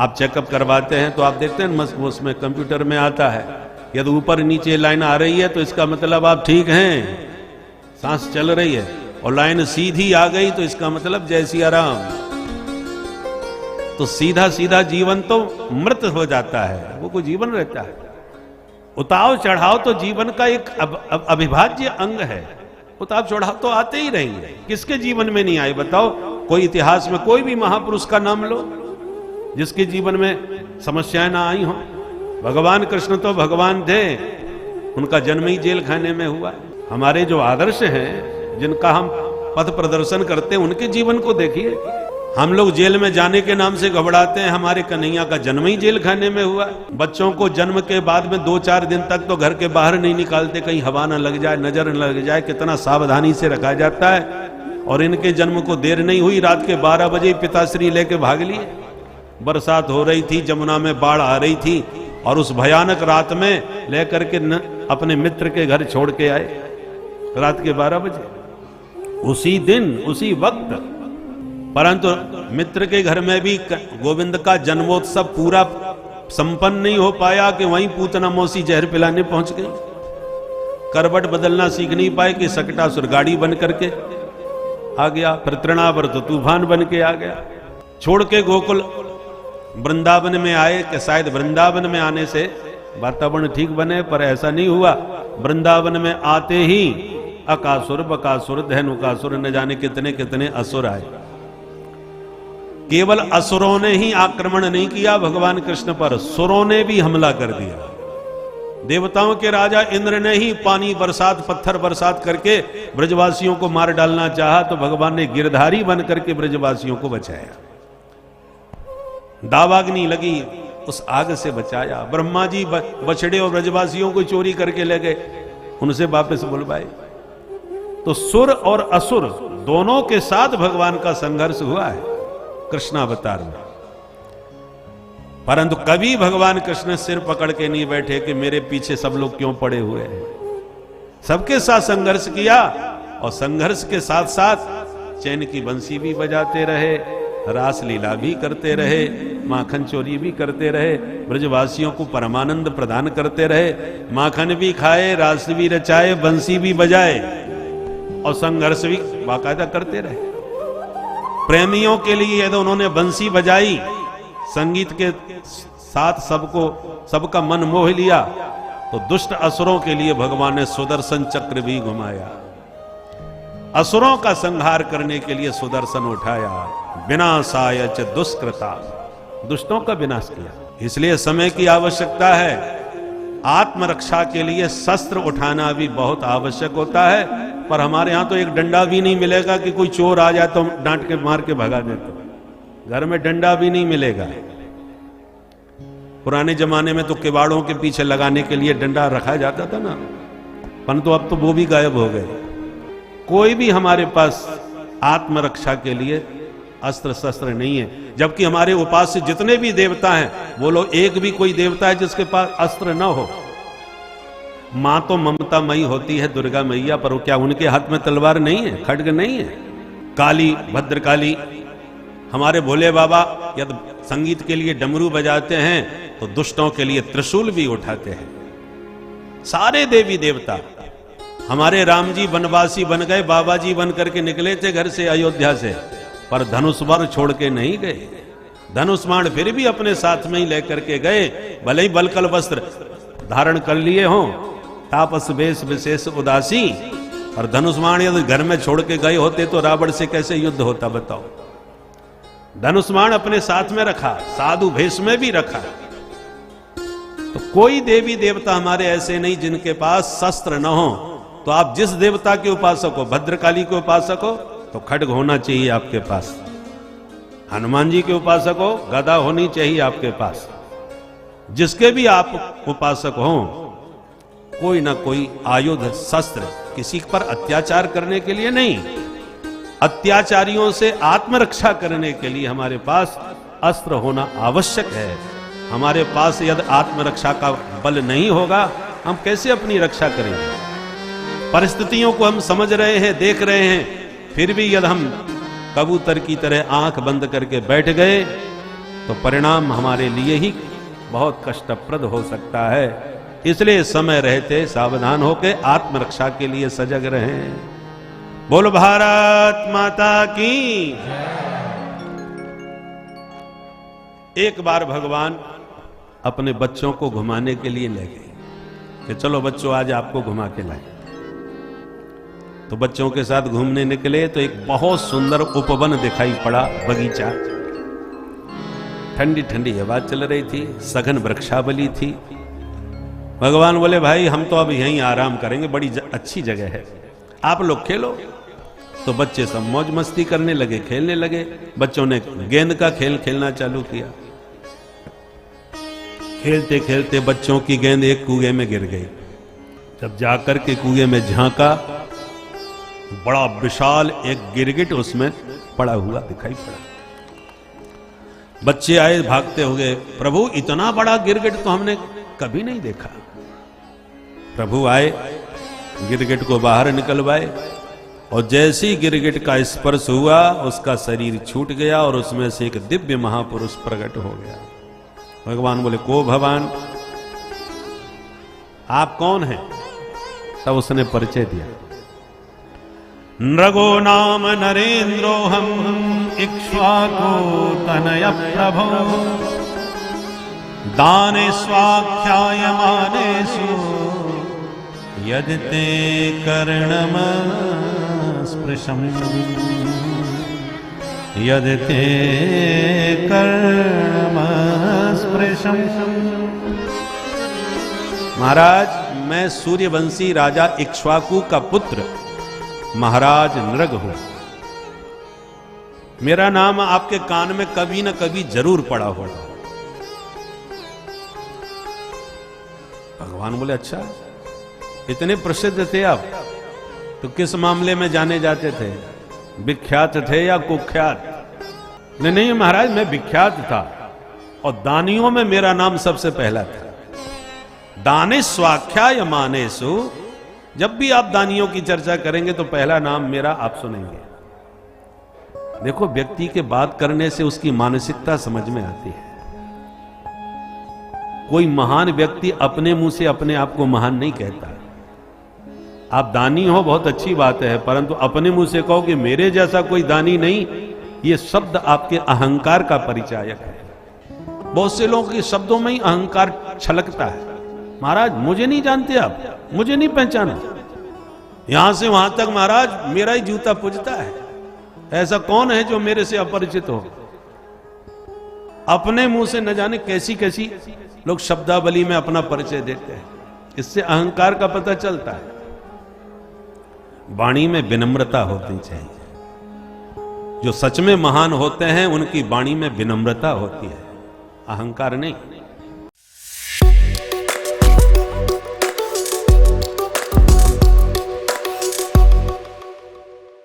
आप चेकअप करवाते हैं तो आप देखते हैं उसमें कंप्यूटर में आता है, यदि ऊपर नीचे लाइन आ रही है तो इसका मतलब आप ठीक हैं, सांस चल रही है, और लाइन सीधी आ गई तो इसका मतलब जय सिया राम। तो सीधा सीधा जीवन तो मृत हो जाता है, वो कोई जीवन रहता है। उताव चढ़ाव तो जीवन का एक अविभाज्य अंग है। उताव चढ़ाव तो आते ही रहेंगे, किसके जीवन में नहीं आए बताओ? कोई इतिहास में कोई भी महापुरुष का नाम लो जिसके जीवन में समस्याएं ना आई हो। भगवान कृष्ण तो भगवान थे, उनका जन्म ही जेल खाने में हुआ। हमारे जो आदर्श हैं, जिनका हम पथ प्रदर्शन करते हैं, उनके जीवन को देखिए। हम लोग जेल में जाने के नाम से घबराते हैं, हमारे कन्हैया का जन्म ही जेल खाने में हुआ। बच्चों को जन्म के बाद में 2-4 दिन तक तो घर के बाहर नहीं निकालते, कहीं हवा न लग जाए, नजर न लग जाए, कितना सावधानी से रखा जाता है। और इनके जन्म को देर नहीं हुई, रात के 12 बजे पिताश्री लेके भाग लिए। बरसात हो रही थी, जमुना में बाढ़ आ रही थी, और उस भयानक रात में लेकर के अपने मित्र के घर छोड़ के आए रात के 12 बजे, उसी दिन उसी वक्त। परंतु मित्र के घर में भी गोविंद का जन्मोत्सव पूरा संपन्न नहीं हो पाया कि वहीं पूतना मौसी जहर पिलाने पहुंच गई। करवट बदलना सीख नहीं पाए कि सकटासुर गाड़ी बन करके आ गया, फिर तृणावर्त तूफान बन के आ गया। छोड़ के गोकुल वृंदावन में आए कि शायद वृंदावन में आने से वातावरण ठीक बने, पर ऐसा नहीं हुआ। वृंदावन में आते ही अकासुर, बकासुर, धनुकासुर, न जाने कितने कितने असुर आए। केवल असुरों ने ही आक्रमण नहीं किया भगवान कृष्ण पर, सुरों ने भी हमला कर दिया। देवताओं के राजा इंद्र ने ही पानी बरसात, पत्थर बरसात करके ब्रजवासियों को मार डालना चाहा, तो भगवान ने गिरधारी बन करके ब्रजवासियों को बचाया। दावाग्नि लगी, उस आग से बचाया। ब्रह्मा जी बछड़े और ब्रजवासियों को चोरी करके ले गए, उनसे वापस बुलवाए। तो सुर और असुर दोनों के साथ भगवान का संघर्ष हुआ है कृष्णावतार में। परंतु कभी भगवान कृष्ण सिर पकड़ के नहीं बैठे कि मेरे पीछे सब लोग क्यों पड़े हुए हैं। सबके साथ संघर्ष किया, और संघर्ष के साथ साथ चैन की बंसी भी बजाते रहे, रास लीला भी करते रहे, माखन चोरी भी करते रहे, ब्रजवासियों को परमानंद प्रदान करते रहे। माखन भी खाए, रास भी रचाए, बंसी भी बजाए, और संघर्ष भी बाकायदा करते रहे। प्रेमियों के लिए यदि उन्होंने बंसी बजाई, संगीत के साथ सबका मन मोह लिया, तो दुष्ट असुरों के लिए भगवान ने सुदर्शन चक्र भी घुमाया। असुरों का संहार करने के लिए सुदर्शन उठाया। विनाशाय च दुष्कृता, दुष्टों का विनाश किया। इसलिए समय की आवश्यकता है। आत्मरक्षा के लिए शस्त्र उठाना भी बहुत आवश्यक होता है। पर हमारे यहां तो एक डंडा भी नहीं मिलेगा कि कोई चोर आ जाए तो डांट के मार के भगा दे। तो घर में डंडा भी नहीं मिलेगा। पुराने जमाने में तो किवाड़ों के पीछे लगाने के लिए डंडा रखा जाता था ना, परंतु अब तो वो भी गायब हो गए। कोई भी हमारे पास आत्मरक्षा के लिए अस्त्र शस्त्र नहीं है। जबकि हमारे उपास्य जितने भी देवता हैं, बोलो एक भी कोई देवता है जिसके पास अस्त्र न हो। मां तो ममता मई होती है दुर्गा मैया, पर क्या उनके हाथ में तलवार नहीं है, खड्ग नहीं है? काली, भद्रकाली, हमारे भोले बाबा यदि संगीत के लिए डमरू बजाते हैं तो दुष्टों के लिए त्रिशूल भी उठाते हैं। सारे देवी देवता, हमारे राम जी वनवासी बन गए, बाबा जी बन करके निकले थे घर से अयोध्या से, पर धनुष बाण छोड़ के नहीं गए। धनुष बाण फिर भी अपने साथ में ही लेकर के गए। भले ही बलकल वस्त्र धारण कर लिए हों, तापस वेश विशेष उदासी, और धनुष बाण यदि घर में छोड़ के गए होते तो रावण से कैसे युद्ध होता बताओ। धनुष बाण अपने साथ में रखा, साधु भेष में भी रखा। तो कोई देवी देवता हमारे ऐसे नहीं जिनके पास शस्त्र न हो। तो आप जिस देवता के उपासक हो, भद्रकाली के उपासक हो तो खड्ग होना चाहिए आपके पास। हनुमान जी के उपासक हो, गदा होनी चाहिए आपके पास। जिसके भी आप उपासक हो, कोई ना कोई आयुध शस्त्र, किसी पर अत्याचार करने के लिए नहीं, अत्याचारियों से आत्मरक्षा करने के लिए हमारे पास अस्त्र होना आवश्यक है। हमारे पास यदि आत्मरक्षा का बल नहीं होगा, हम कैसे अपनी रक्षा करेंगे? परिस्थितियों को हम समझ रहे हैं, देख रहे हैं, फिर भी यदि हम कबूतर की तरह आंख बंद करके बैठ गए तो परिणाम हमारे लिए ही बहुत कष्टप्रद हो सकता है। इसलिए समय रहते सावधान होकर आत्मरक्षा के लिए सजग रहें। बोलो भारत माता की। एक बार भगवान अपने बच्चों को घुमाने के लिए ले गए कि चलो बच्चों आज आपको घुमा के लाए। तो बच्चों के साथ घूमने निकले तो एक बहुत सुंदर उपवन दिखाई पड़ा, बगीचा। ठंडी ठंडी हवा चल रही थी, सघन वृक्षावली थी। भगवान बोले भाई हम तो अब यहीं आराम करेंगे, बड़ी अच्छी जगह है, आप लोग खेलो। तो बच्चे सब मौज मस्ती करने लगे, खेलने लगे। बच्चों ने गेंद का खेल खेलना चालू किया। खेलते खेलते बच्चों की गेंद एक कुएं में गिर गई। जब जाकर के कुएं में झांका, बड़ा विशाल एक गिरगिट उसमें पड़ा हुआ दिखाई पड़ा। बच्चे आए भागते हुए, प्रभु इतना बड़ा गिरगिट तो हमने कभी नहीं देखा। प्रभु आए, गिरगिट को बाहर निकलवाए और जैसे ही गिरगिट का स्पर्श हुआ उसका शरीर छूट गया और उसमें से एक दिव्य महापुरुष प्रकट हो गया। भगवान बोले को भगवान आप कौन हैं? तब उसने परिचय दिया, नृगो नाम नरेंद्रो हम इक्ष्वाको तनय प्रभो दाने स्वाख्यायमानेषु यदि ते कर्णम स्पृशम यदि ते कर्णम स्पृशम। महाराज मैं सूर्यवंशी राजा इक्ष्वाकु का पुत्र महाराज नृग हूं। मेरा नाम आपके कान में कभी न कभी जरूर पड़ा होगा। भगवान बोले अच्छा इतने प्रसिद्ध थे आप, तो किस मामले में जाने जाते थे? विख्यात थे या कुख्यात? नहीं महाराज मैं विख्यात था और दानियों में मेरा नाम सबसे पहला था। दाने स्वाख्याय मानेसु, जब भी आप दानियों की चर्चा करेंगे तो पहला नाम मेरा आप सुनेंगे। देखो व्यक्ति के बात करने से उसकी मानसिकता समझ में आती है। कोई महान व्यक्ति अपने मुंह से अपने आप को महान नहीं कहता। आप दानी हो बहुत अच्छी बात है, परंतु अपने मुंह से कहो कि मेरे जैसा कोई दानी नहीं, ये शब्द आपके अहंकार का परिचायक है। बहुत से लोगों के शब्दों में ही अहंकार छलकता है। महाराज मुझे नहीं जानते आप, मुझे नहीं पहचाना, यहां से वहां तक महाराज मेरा ही जूता पूजता है। ऐसा कौन है जो मेरे से अपरिचित हो? अपने मुंह से न जाने कैसी कैसी लोग शब्दावली में अपना परिचय देते हैं। इससे अहंकार का पता चलता है। वाणी में विनम्रता होनी चाहिए। जो सच में महान होते हैं उनकी वाणी में विनम्रता होती है, अहंकार नहीं।